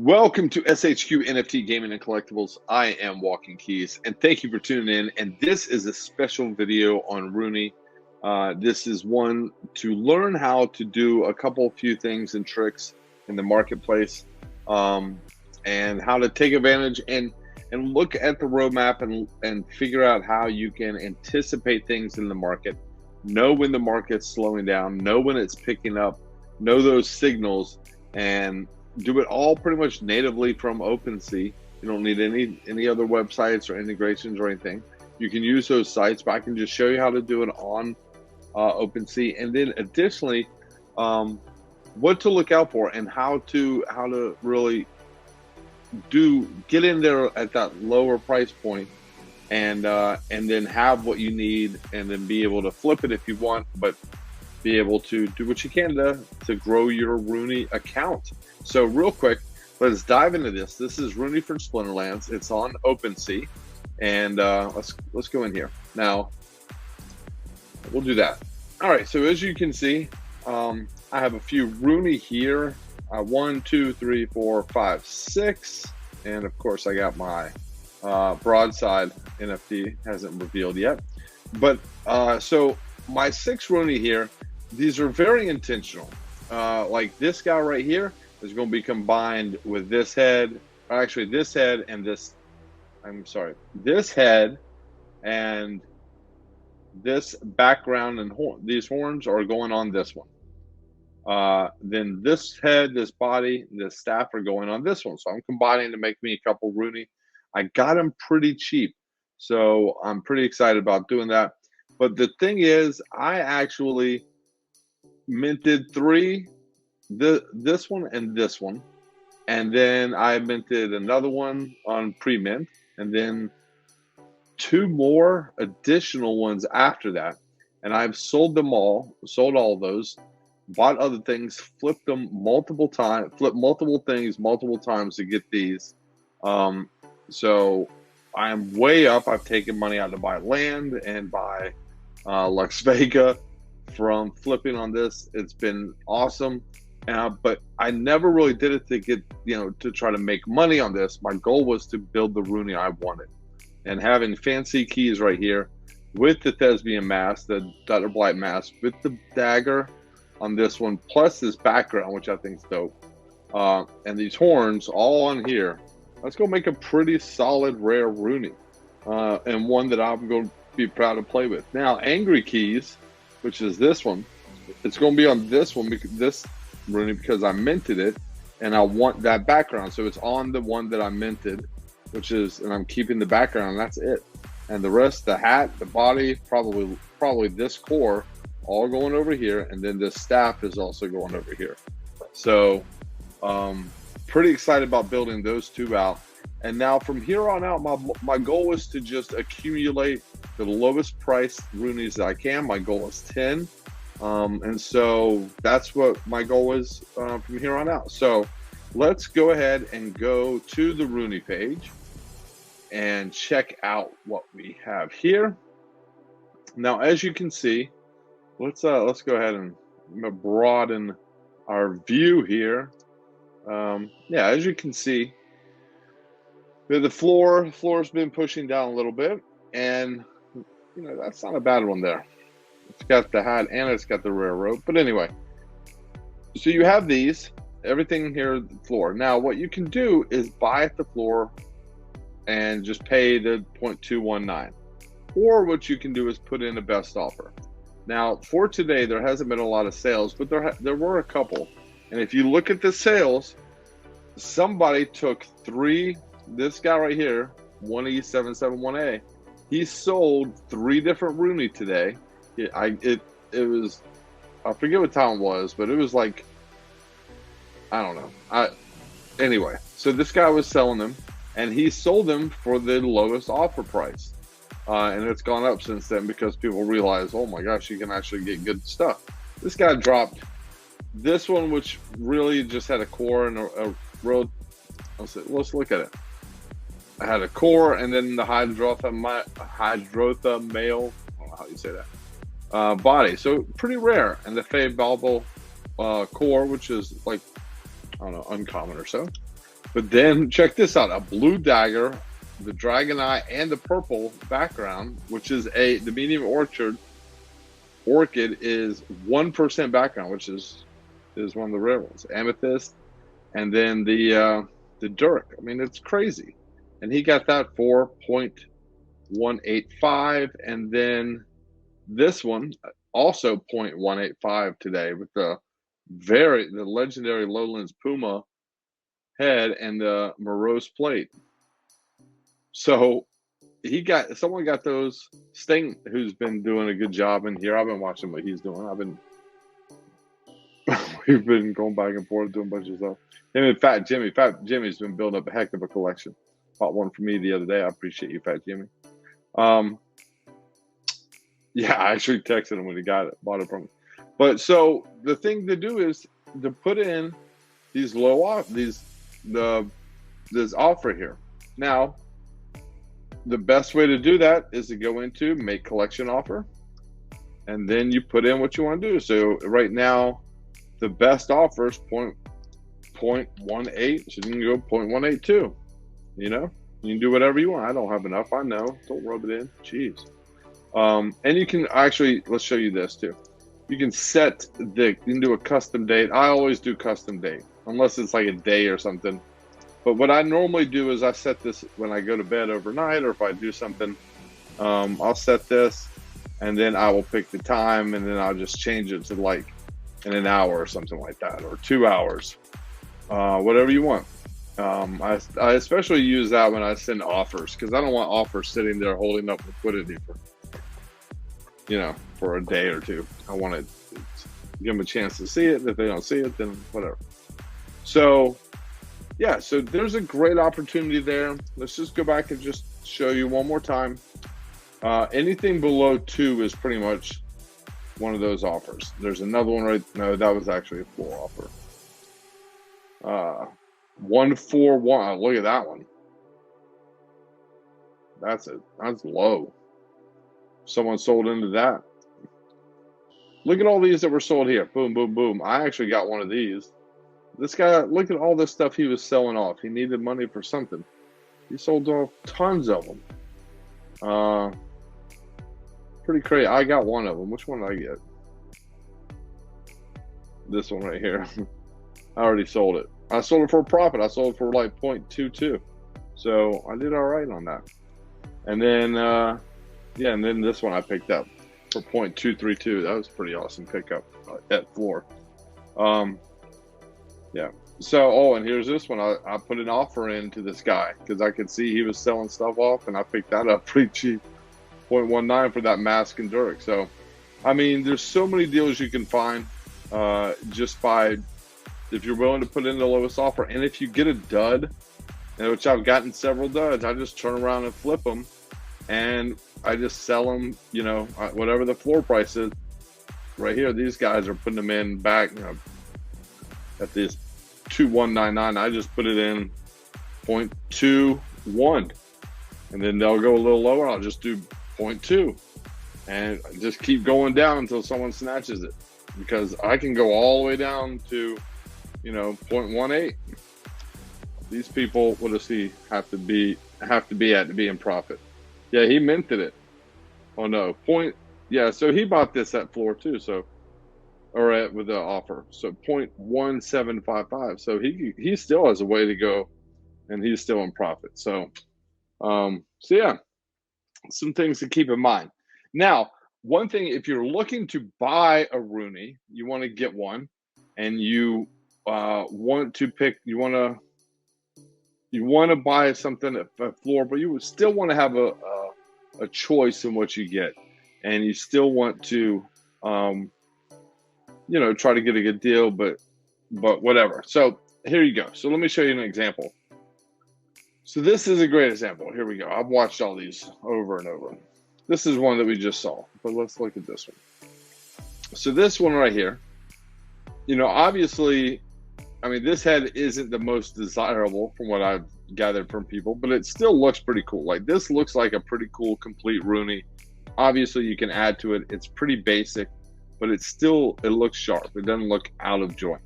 Welcome to SHQ NFT Gaming and Collectibles. I am WalkingKeys, and thank you for tuning in. And this is a special video on Runi. This is one to learn how to do a few things and tricks in the marketplace, and how to take advantage and look at the roadmap and figure out how you can anticipate things in the market, know when the market's slowing down, know when it's picking up, know those signals, and do it all pretty much natively from OpenSea. You don't need any other websites or integrations or anything. You can use those sites, but I can just show you how to do it on OpenSea, and then additionally, what to look out for and how to really get in there at that lower price point, and then have what you need, and then be able to flip it if you want, but be able to do what you can to grow your Runi account. So real quick, let's dive into this. This is Runi from Splinterlands. It's on OpenSea, and let's go in here. Now, we'll do that. All right, so as you can see, I have a few Runi here. 1, 2, 3, 4, 5, 6. And of course, I got my broadside NFT, hasn't revealed yet. But so my 6 Runi here, these are very intentional. Like this guy right here is going to be combined with this head, or actually this head and this, this head and this background, and these horns are going on this one. Then this head, this body, this staff are going on this one. So I'm combining to make me a couple Runi. I got them pretty cheap, so I'm pretty excited about doing that. But the thing is, I actually minted 3, this one and this one, and then I minted another one on pre-mint, and then 2 more additional ones after that. And I've sold all of those, bought other things, flipped them multiple times, flipped multiple things multiple times to get these. So I am way up. I've taken money out to buy land and buy Lux Vega from flipping on this. It's been awesome. But I never really did it to get, to try to make money on this. My goal was to build the Runi I wanted. And having fancy keys right here with the thespian mask, the Dutter Blight mask, with the dagger on this one, plus this background, which I think is dope. And these horns all on here. Let's go make a pretty solid rare Runi. And one that I'm going to be proud to play with. Now, Angry Keys, which is this one, it's going to be on this one, this Runi, because I minted it, and I want that background. So it's on the one that I minted, and I'm keeping the background, and that's it. And the rest, the hat, the body, probably this core, all going over here, and then this staff is also going over here. So pretty excited about building those 2 out. And now from here on out, my goal is to just accumulate the lowest price Runis that I can. My goal is 10. And so that's what my goal is from here on out. So let's go ahead and go to the Runi page and check out what we have here. Now, as you can see, let's go ahead and broaden our view here. Yeah, as you can see, the floor's been pushing down a little bit, and that's not a bad one there. It's got the hat and it's got the rare rope. But anyway, so you have these, everything here at the floor. Now, what you can do is buy at the floor and just pay the 0.219. Or what you can do is put in a best offer. Now, for today, there hasn't been a lot of sales, but there were a couple. And if you look at the sales, somebody took 3, this guy right here, 1E771A, he sold 3 different Runi today. It was, I forget what time it was, but it was like, I don't know. Anyway, so this guy was selling them, and he sold them for the lowest offer price. And it's gone up since then because people realize, oh my gosh, you can actually get good stuff. This guy dropped this one, which really just had a core and a road. Let's look at it. I had a core, and then the Hydrotha male, I don't know how you say that, body. So pretty rare. And the Faye Balbo core, which is like, I don't know, uncommon or so. But then check this out: a blue dagger, the dragon eye, and the purple background, which is the medium orchid is 1% background, which is one of the rare ones. Amethyst, and then the Dirk. I mean, it's crazy. And he got that for 0.185, and then this one also 0.185 today with the legendary Lowlands Puma head and the morose plate. So someone got those. Sting, who's been doing a good job in here. I've been watching what he's doing. We've been going back and forth doing a bunch of stuff. Him and Fat Jimmy's been building up a heck of a collection. Bought one for me the other day. I appreciate you, Fat Jimmy. Yeah, I actually texted him when he bought it from me. But so the thing to do is to put in these this offer here. Now, the best way to do that is to go into make collection offer, and then you put in what you want to do. So right now, the best offer is 0.18, so you can go 0.182. You know, you can do whatever you want. I don't have enough. I know. Don't rub it in. Jeez. And you can actually, let's show you this too. You can you can do a custom date. I always do custom date, unless it's like a day or something. But what I normally do is I set this when I go to bed overnight, or if I do something, I'll set this, and then I will pick the time, and then I'll just change it to like in an hour or something like that, or 2 hours, whatever you want. I especially use that when I send offers, because I don't want offers sitting there holding up liquidity for a day or two. I want to give them a chance to see it. If they don't see it, then whatever. So yeah, so there's a great opportunity there. Let's just go back and just show you one more time. Anything below 2 is pretty much one of those offers. There's another one no, that was actually a floor offer. 141. Look at that one. That's low. Someone sold into that. Look at all these that were sold here. Boom, boom, boom. I actually got one of these. This guy, look at all this stuff he was selling off. He needed money for something. He sold off tons of them. Pretty crazy. I got one of them. Which one did I get? This one right here. I already sold it. I sold it for a profit. I sold it for like 0.22. So I did all right on that. And then, yeah, and then this one I picked up for 0.232. That was a pretty awesome pickup at floor. Yeah. So, and here's this one. I put an offer into this guy because I could see he was selling stuff off, and I picked that up pretty cheap. 0.19 for that mask and Dirk. So, I mean, there's so many deals you can find just by, if you're willing to put in the lowest offer. And if you get a dud, which I've gotten several duds, I just turn around and flip them, and I just sell them, whatever the floor price is. Right here, these guys are putting them in back, at this 2,199. I just put it in 0.21, and then they'll go a little lower. I'll just do 0.2, and just keep going down until someone snatches it, because I can go all the way down to 0.18. These people, what does he have to be at to be in profit? Yeah, he minted it. Oh no, yeah, so he bought this at floor too, with the offer. So 0.1755. So he still has a way to go, and he's still in profit. So yeah, some things to keep in mind. Now, one thing, if you're looking to buy a Runi, you want to get one, and you want to buy something at floor, but you would still want to have a choice in what you get, and you still want to try to get a good deal, but whatever. So here you go. So let me show you an example. So this is a great example. Here we go. I've watched all these over and over. This is one that we just saw, but let's look at this one. So this one right here, obviously, I mean, this head isn't the most desirable from what I've gathered from people, but it still looks pretty cool. Like, this looks like a pretty cool complete Runi. Obviously, you can add to it. It's pretty basic, but it looks sharp. It doesn't look out of joint.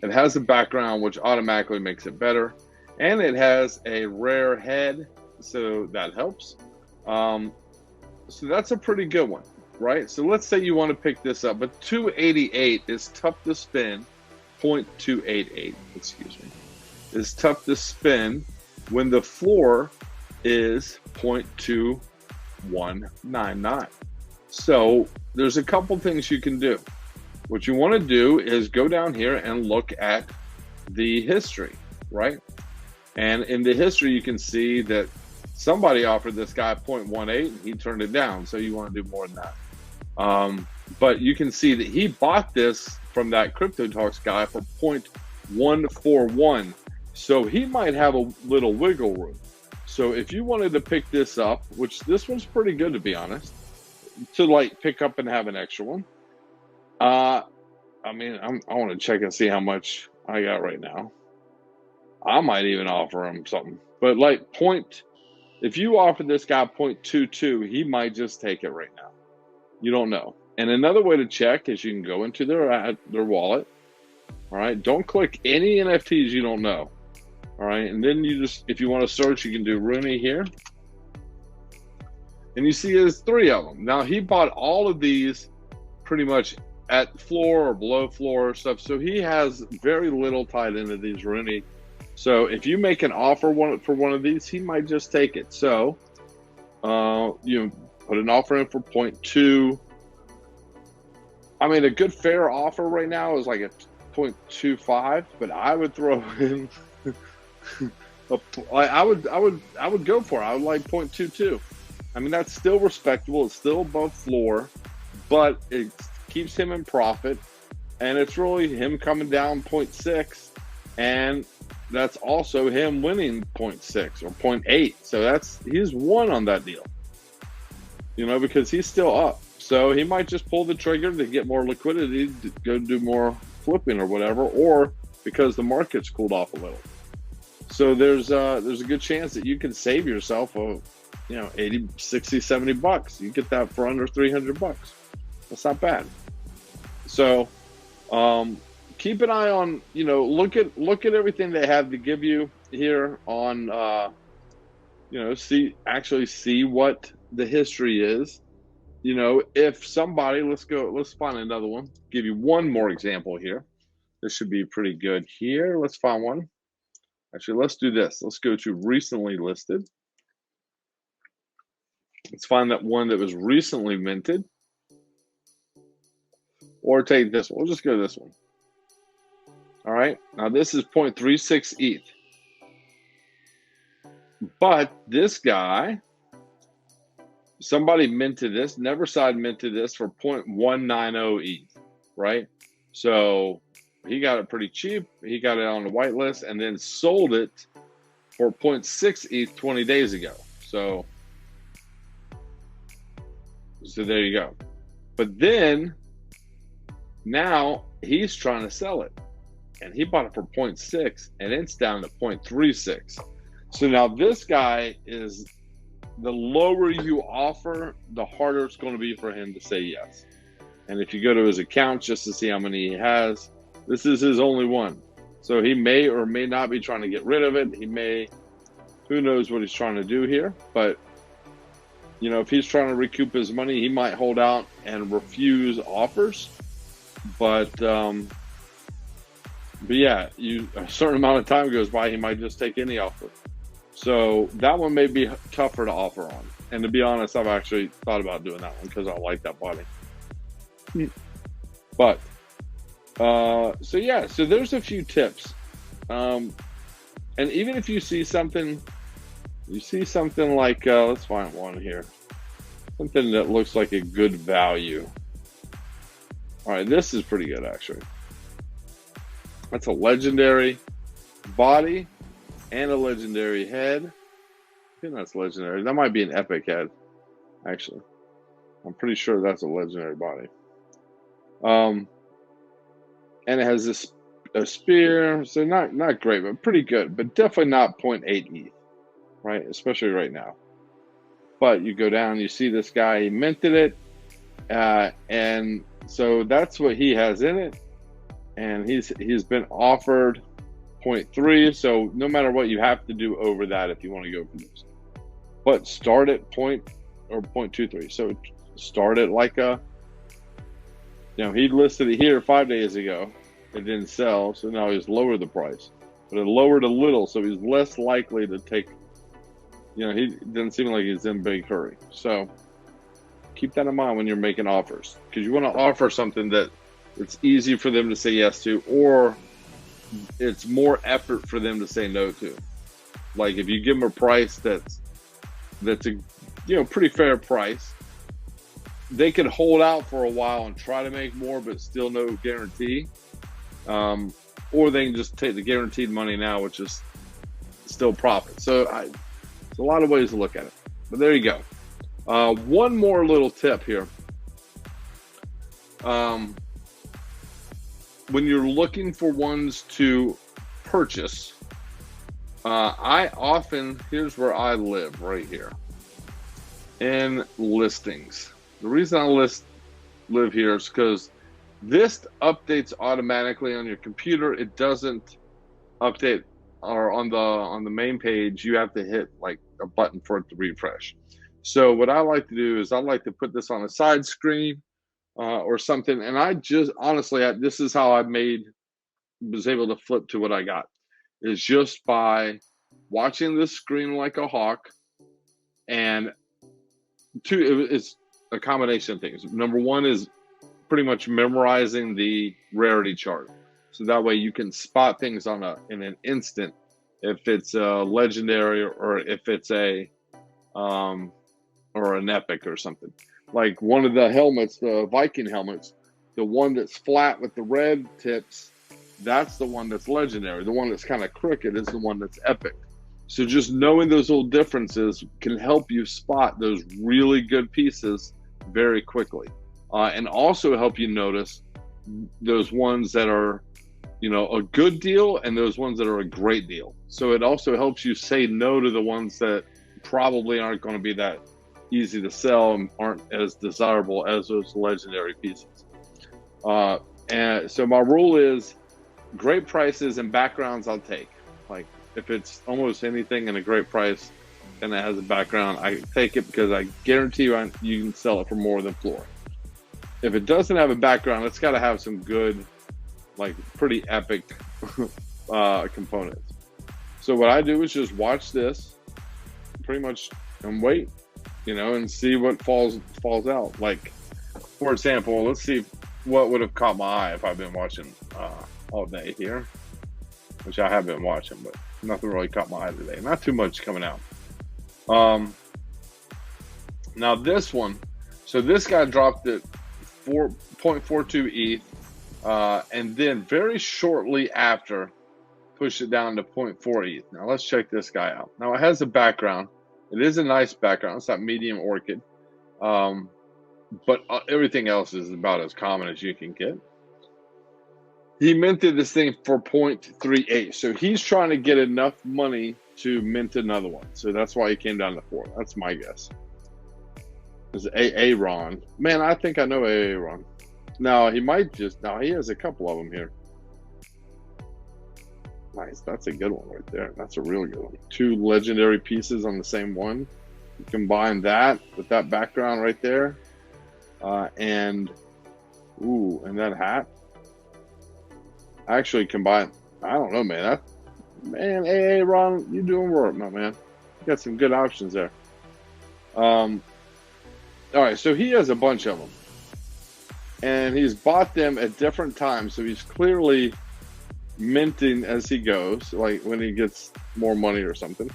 It has a background, which automatically makes it better. And it has a rare head, so that helps. So that's a pretty good one, right? So let's say you want to pick this up, but 288 is tough to spin. 0.288, excuse me, is tough to spin when the floor is 0.2199. So there's a couple things you can do. What you want to do is go down here and look at the history, right? And in the history, you can see that somebody offered this guy 0.18 and he turned it down. So you want to do more than that. But you can see that he bought this from that Crypto Talks guy for 0.141. So he might have a little wiggle room. So if you wanted to pick this up, which this one's pretty good to be honest, to like pick up and have an extra one. I mean, I want to check and see how much I got right now. I might even offer him something, but like if you offer this guy 0.22, he might just take it right now. You don't know. And another way to check is you can go into their wallet. All right. Don't click any NFTs you don't know. All right. And then you just, if you want to search, you can do Runi here. And you see there's 3 of them. Now he bought all of these pretty much at floor or below floor stuff. So he has very little tied into these Runi. So if you make an offer for one of these, he might just take it. So you put an offer in for 0.2. I mean, a good fair offer right now is like a 0.25, but I would throw in I would go for it. I would like 0.22. I mean, that's still respectable. It's still above floor, but it keeps him in profit, and it's really him coming down 0.6, and that's also him winning 0.6 or 0.8. So he's won on that deal, you know, because he's still up. So he might just pull the trigger to get more liquidity to go do more flipping or whatever, or because the market's cooled off a little. So there's a good chance that you can save yourself a, 80, 60, 70 bucks. You get that for under 300 bucks. That's not bad. So keep an eye on, look at everything they have to give you here on, see what the history is. If somebody, let's find another one. Give you one more example here. This should be pretty good here. Let's find one. Actually, let's do this. Let's go to recently listed. Let's find that one that was recently minted. Or take this one. We'll just go to this one. All right. Now this is 0.36 ETH. But this guy, somebody minted this, Neverside minted this for 0.190 ETH, right? So he got it pretty cheap. He got it on the whitelist and then sold it for 0.6 ETH 20 days ago. So there you go. But then now he's trying to sell it, and he bought it for 0.6 and it's down to 0.36. So now this guy is, the lower you offer, the harder it's going to be for him to say yes. And if you go to his account just to see how many he has, this is his only one. So he may or may not be trying to get rid of it. He may, who knows what he's trying to do here. But, if he's trying to recoup his money, he might hold out and refuse offers. But yeah, a certain amount of time goes by, he might just take any offer. So that one may be tougher to offer on. And to be honest, I've actually thought about doing that one because I like that body. But, so yeah, so there's a few tips. And even if you see something like, let's find one here. Something that looks like a good value. All right, this is pretty good, actually. That's a legendary body and a legendary head. I think that's legendary. That might be an epic head, actually. I'm pretty sure that's a legendary body. And it has a spear, so not great, but pretty good, but definitely not 0.8 ETH, right? Especially right now. But you go down, you see this guy, he minted it, and so that's what he has in it. and he's been offered 0.3. So no matter what, you have to do over that if you want to go for this. But start at 0.23. So start at like a, he listed it here 5 days ago. It didn't sell, so now he's lowered the price. But it lowered a little, so he's less likely to take, he doesn't seem like he's in a big hurry. So keep that in mind when you're making offers, because you want to offer something that it's easy for them to say yes to, or it's more effort for them to say no to. Like if you give them a price that's a pretty fair price, they could hold out for a while and try to make more, but still no guarantee. Or they can just take the guaranteed money now, which is still profit. So it's a lot of ways to look at it. But there you go. One more little tip here. When you're looking for ones to purchase, here's where I live, right here. In listings. The reason I live here is because this updates automatically on your computer. It doesn't update, or on the main page, you have to hit like a button for it to refresh. So what I like to do is I like to put this on a side screen or something. And I just, honestly, this is how I was able to flip to what I got, is just by watching this screen like a hawk. And it's a combination of things. Number one is pretty much memorizing the rarity chart, so that way you can spot things in an instant if it's a legendary or if it's a or an epic or something. Like one of the helmets, the Viking helmets, the one that's flat with the red tips, that's the one that's legendary. The one that's kind of crooked is the one that's epic. So just knowing those little differences can help you spot those really good pieces very quickly. And also help you notice those ones that are, a good deal and those ones that are a great deal. So it also helps you say no to the ones that probably aren't going to be that easy to sell and aren't as desirable as those legendary pieces. And so my rule is great prices and backgrounds I'll take. Like if it's almost anything in a great price and it has a background, I take it because I guarantee you can sell it for more than floor. If it doesn't have a background, it's got to have some good, like pretty epic components. So what I do is just watch this pretty much and wait, and see what falls out. Like, for example, let's see what would have caught my eye if I've been watching all day here, which I have been watching, but nothing really caught my eye today. Not too much coming out. Now this one, so this guy dropped it 4.42 ETH, and then very shortly after pushed it down to 0.4 ETH. Now let's check this guy out. Now it has a background. It is a nice background. It's not medium orchid, but everything else is about as common as you can get. He minted this thing for 0.38, so he's trying to get enough money to mint another one. So that's why he came down to 4. That's my guess. Is Aaron. Man, I think I know Aaron. No, he might just, no, he has a couple of them here. Nice, that's a good one right there. That's a real good one. 2 legendary pieces on the same one. You combine that with that background right there. And that hat. Actually combine, I don't know, man. Aaron, you doing work, my man. You got some good options there. All right, so he has a bunch of them, and he's bought them at different times. So he's clearly minting as he goes, like when he gets more money or something.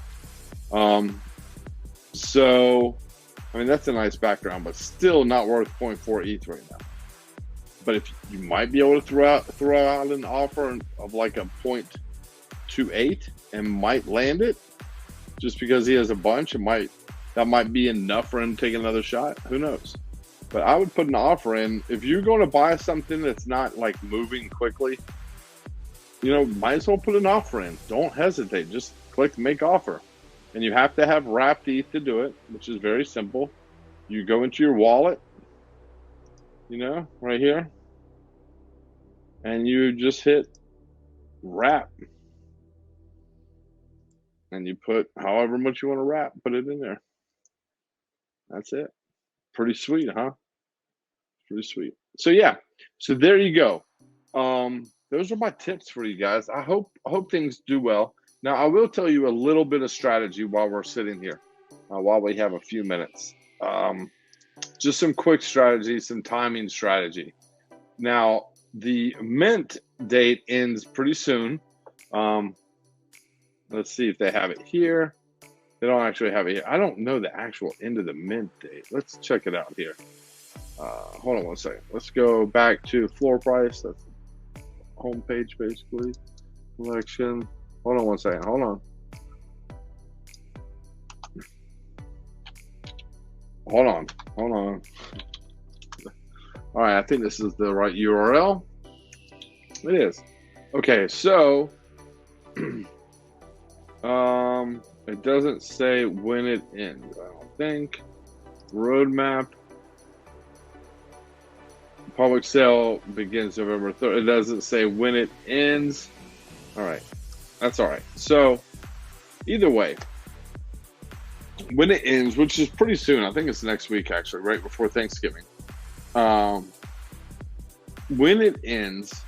So, I mean, that's a nice background, but still not worth 0.4 ETH right now. But if you might be able to throw out an offer of like a 0.28 and might land it, just because he has a bunch, that might be enough for him to take another shot. Who knows? But I would put an offer in. If you're going to buy something that's not like moving quickly, might as well put an offer in. Don't hesitate. Just click make offer. And you have to have wrapped ETH to do it, which is very simple. You go into your wallet, right here. and you just hit wrap, and you put however much you want to wrap, put it in there. That's it. Pretty sweet, huh? Pretty sweet. So yeah, so there you go. Those are my tips for you guys. I hope things do well. Now I will tell you a little bit of strategy while we're sitting here, while we have a few minutes. Just some quick strategy, some timing strategy. Now the mint date ends pretty soon. Let's see if they have it here. They don't actually have it here. I don't know the actual end of the mint date. Let's check it out here. Hold on one second. Let's go back to floor price. That's the home page, basically. Collection. Hold on one second. Hold on. Hold on. Hold on. All right. I think this is the right URL. It is. Okay. So, it doesn't say when it ends, I don't think. Roadmap. Public sale begins November 3rd. It doesn't say when it ends. All right. That's all right. So, either way, when it ends, which is pretty soon, I think it's next week, actually, right before Thanksgiving. When it ends,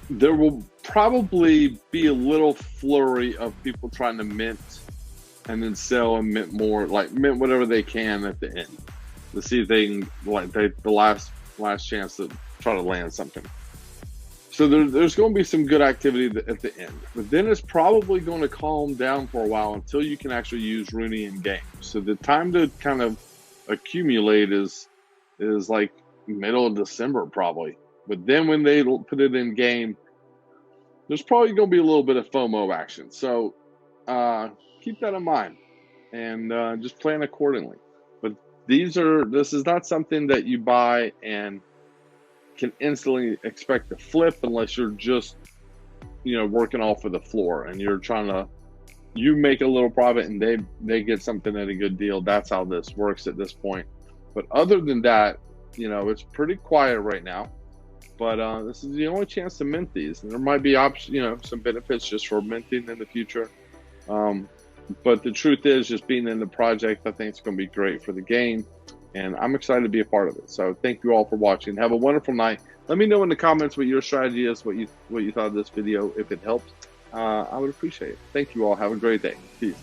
there will probably be a little flurry of people trying to mint and then sell and mint more, like mint whatever they can at the end to see if they can, like, the last chance to try to land something. So there's going to be some good activity at the end, but then it's probably going to calm down for a while until you can actually use Runi in game. So the time to kind of accumulate is like middle of December probably. But then when they put it in game, there's probably going to be a little bit of FOMO action. So keep that in mind and just plan accordingly. But this is not something that you buy and can instantly expect to flip unless you're just, working off of the floor and you're trying to, you make a little profit and they get something at a good deal. That's how this works at this point. But other than that, it's pretty quiet right now. But this is the only chance to mint these. And there might be some benefits just for minting in the future. But the truth is, just being in the project, I think it's going to be great for the game. And I'm excited to be a part of it. So thank you all for watching. Have a wonderful night. Let me know in the comments what your strategy is, what you thought of this video. If it helped, I would appreciate it. Thank you all. Have a great day. Peace.